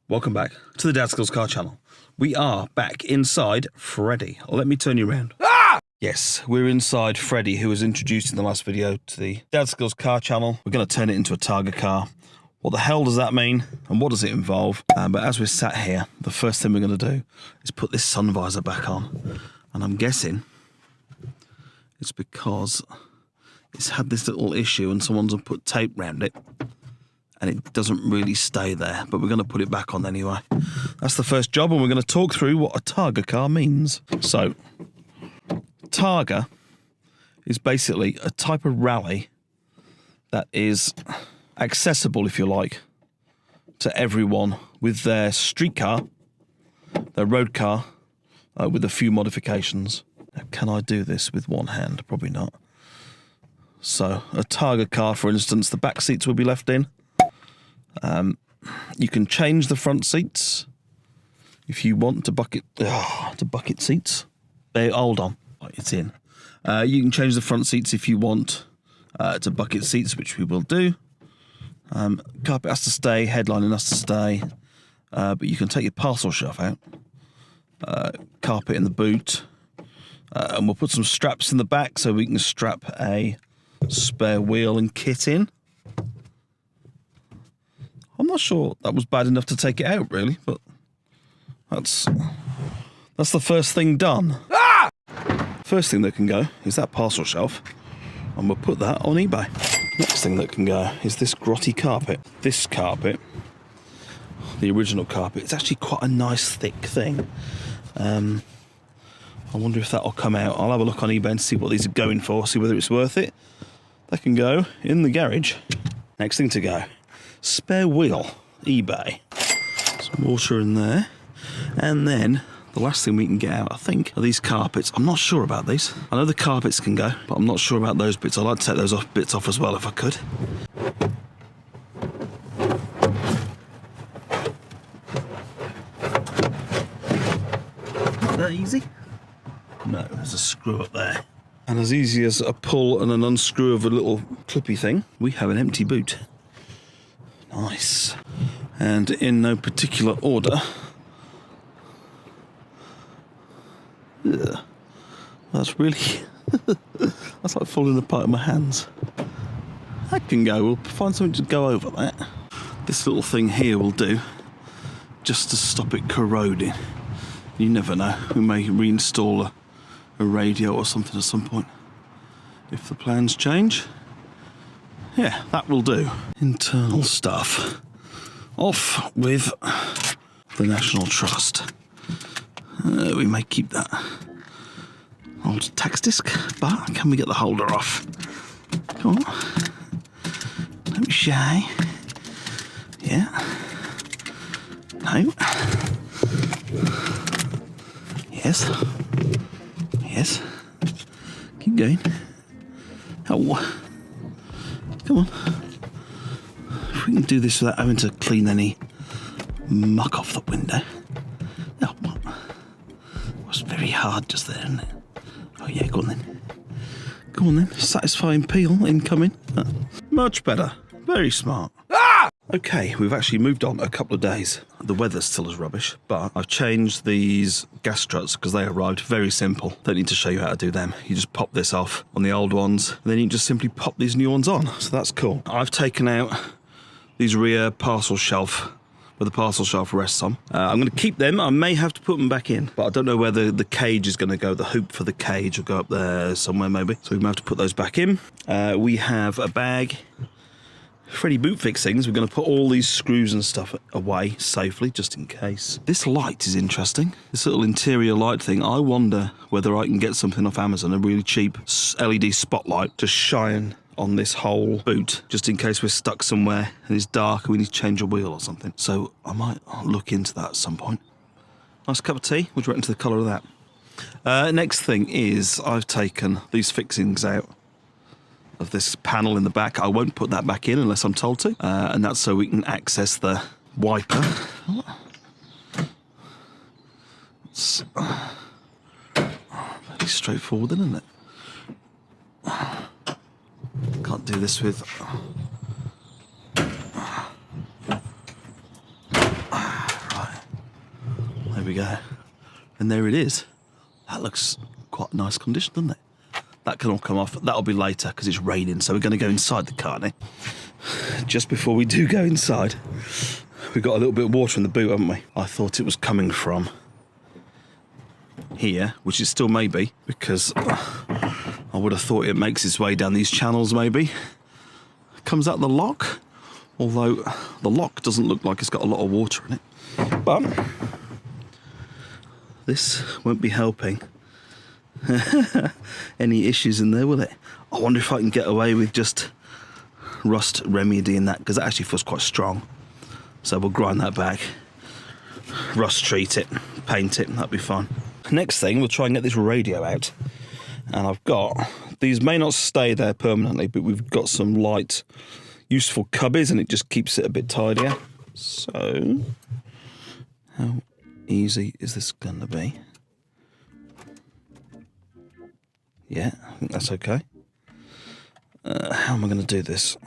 Welcome back to the Dadskillz car channel. We are back inside Freddy. Let me turn you around. Ah! Yes, we're inside Freddy, who was introduced in the last video to the Dadskillz car channel. We're going to turn it into a Targa car. What the hell does that mean? And what does it involve? But as we're sat here, the first thing we're going to do is put this sun visor back on. And I'm guessing it's because it's had this little issue and someone's put tape around it. And it doesn't really stay there, but we're going to put it back on anyway. That's the first job, and we're going to talk through what a Targa car means. So, Targa is basically a type of rally that is accessible, if you like, to everyone with their street car, their road car, with a few modifications. Now, can I do this with one hand? Probably not. So, a Targa car, for instance, the back seats will be left in. You can change the front seats if you want to bucket seats. Hold on, it's in. You can change the front seats if you want to bucket seats, which we will do. Carpet has to stay, headlining has to stay, but you can take your parcel shelf out. Carpet in the boot, and we'll put some straps in the back so we can strap a spare wheel and kit in. I'm not sure that was bad enough to take it out, really, but that's the first thing done. Ah! First thing that can go is that parcel shelf, and we'll put that on eBay. Next thing that can go is this grotty carpet. This carpet, the original carpet, it's actually quite a nice thick thing. I wonder if that'll come out. I'll have a look on eBay and see what these are going for, see whether it's worth it. That can go in the garage. Next thing to go. Spare wheel, eBay. Some water in there. And then the last thing we can get out, I think, are these carpets. I'm not sure about these. I know the carpets can go, but I'm not sure about those bits. I'd like to take those bits off as well if I could. Not that easy. No, there's a screw up there. And as easy as a pull and an unscrew of a little clippy thing, we have an empty boot. Nice. And in no particular order. Ugh. That's really... that's like falling apart in my hands. That can go. We'll find something to go over that. This little thing here will do, just to stop it corroding. You never know. We may reinstall a radio or something at some point. If the plans change. Yeah, that will do. Internal stuff. Off with the National Trust. We may keep that old tax disc, but can we get the holder off? Come on. Don't be shy. Yeah. No. Yes. Yes. Keep going. Oh. Come on. If we can do this without having to clean any muck off the window. Oh, what? It was very hard just there, isn't it? Oh yeah, go on then. Go on then. Satisfying peel incoming. Much better. Very smart. Ah! Okay, we've actually moved on a couple of days. The weather's still as rubbish, but I've changed these gas struts because they arrived. Very simple. Don't need to show you how to do them. You just pop this off on the old ones, and then you just simply pop these new ones on. So that's cool. I've taken out these rear parcel shelf, where the parcel shelf rests on. I'm going to keep them. I may have to put them back in, but I don't know where the cage is going to go. The hoop for the cage will go up there somewhere maybe. So we may have to put those back in. We have a bag. Freddy boot fixings. We're going to put all these screws and stuff away safely, just in case. This light is interesting. This little interior light thing. I wonder whether I can get something off Amazon, a really cheap LED spotlight to shine on this whole boot, just in case we're stuck somewhere and it's dark and we need to change a wheel or something. So I might look into that at some point. Nice cup of tea. What do you reckon to the colour of that? Next thing is I've taken these fixings out of this panel in the back. I won't put that back in unless I'm told to, and that's so we can access the wiper. It's pretty straightforward, isn't it? Can't do this with we go. And there it is. That looks quite a nice condition, doesn't it? That can all come off. That'll be later because it's raining, so we're going to go inside the car now. Just before we do go inside, we've got a little bit of water in the boot, haven't we? I thought it was coming from here, which it still may be, because I would have thought it makes its way down these channels maybe. It comes out the lock, although the lock doesn't look like it's got a lot of water in it. But this won't be helping any issues in there, will it? I wonder if I can get away with just rust remedying that, because that actually feels quite strong. So we'll grind that back, rust treat it, paint it, that'll be fine. Next thing, we'll try and get this radio out. And I've got, these may not stay there permanently, but we've got some light, useful cubbies, and it just keeps it a bit tidier. So, how easy is this going to be? Yeah, I think that's okay. How am I going to do this?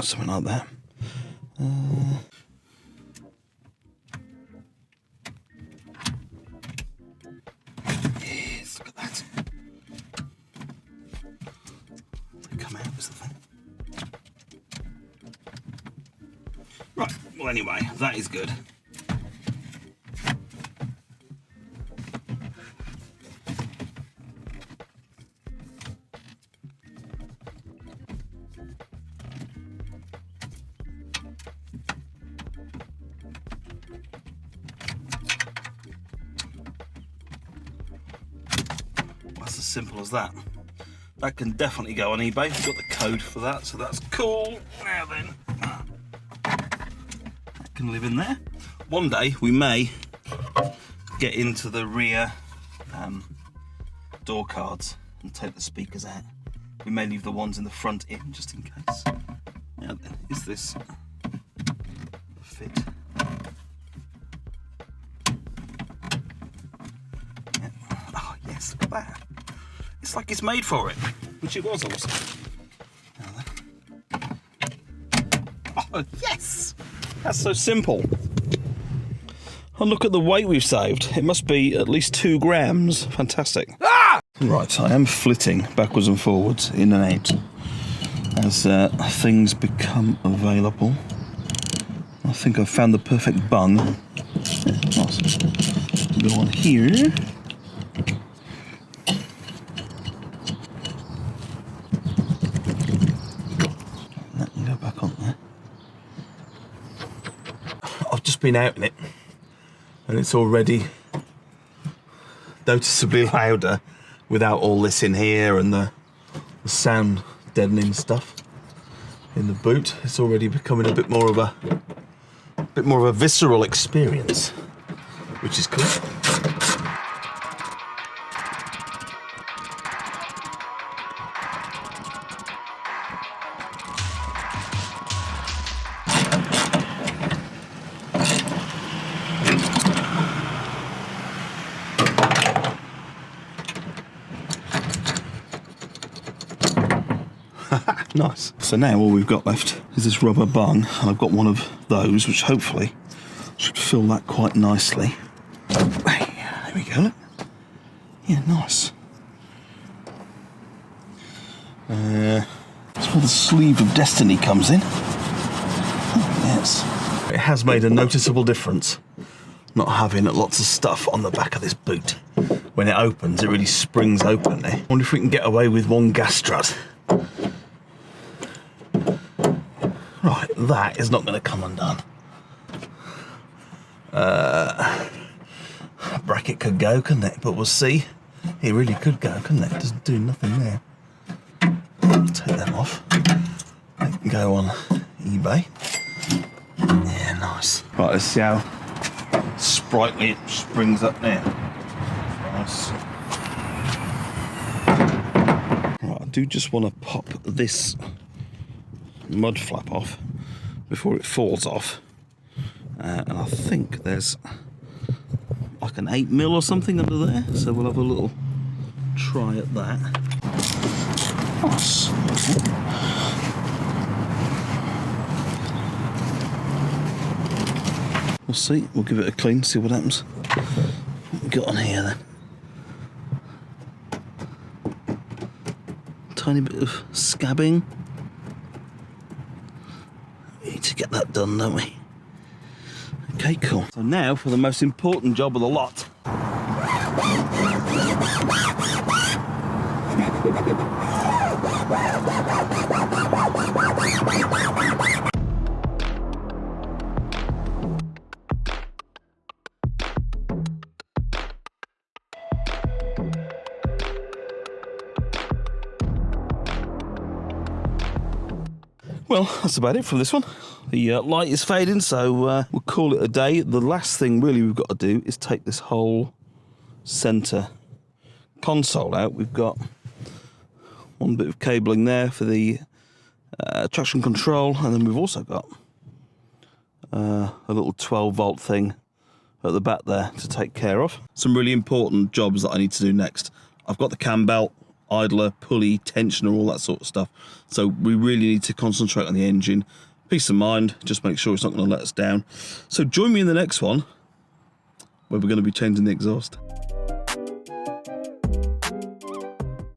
Something like that. Yes, look at that. They come out, is the thing. Right, well anyway, that is good. That's as simple as that. That can definitely go on eBay. We've got the code for that, so that's cool. Now then, that can live in there. One day we may get into the rear door cards and take the speakers out. We may leave the ones in the front in, just in case. Now then, is this fit? Yeah. Oh yes, look at that. It's like it's made for it, which it was also. Oh yes! That's so simple. Oh, look at the weight we've saved. It must be at least 2 grams. Fantastic. Ah! Right, I am flitting backwards and forwards, in and out, as things become available. I think I've found the perfect bung. Yeah, nice. Go on here. That can go back on there. I've just been out in it, and it's already noticeably louder without all this in here and the sound deadening stuff in the boot. It's already becoming a bit more of a visceral experience, which is cool. Nice. So now all we've got left is this rubber bung, and I've got one of those, which hopefully should fill that quite nicely. There we go, look. Yeah, nice. That's where the sleeve of destiny comes in. Oh, yes. It has made a noticeable difference not having lots of stuff on the back of this boot. When it opens, it really springs open there. I wonder if we can get away with one gas strut. Right, that is not going to come undone. A bracket could go, couldn't it? But we'll see. It really could go, couldn't it? It doesn't do nothing there. Take them off. They can go on eBay. Yeah, nice. Right, let's see how sprightly it springs up there. Nice. Right, I do just want to pop this mud flap off before it falls off, and I think there's like an 8mm or something under there, so we'll have a little try at that. Nice. We'll see. We'll give it a clean, see what happens. What we got on here then? Tiny bit of scabbing. We need to get that done, don't we? Okay, cool. So now for the most important job of the lot. Well, that's about it for this one. The light is fading, so we'll call it a day. The last thing really we've got to do is take this whole centre console out. We've got one bit of cabling there for the traction control, and then we've also got a little 12-volt thing at the back there to take care of. Some really important jobs that I need to do next. I've got the cam belt, idler, pulley, tensioner, all that sort of stuff. So we really need to concentrate on the engine. Peace of mind, just make sure it's not going to let us down. So join me in the next one, where we're going to be changing the exhaust.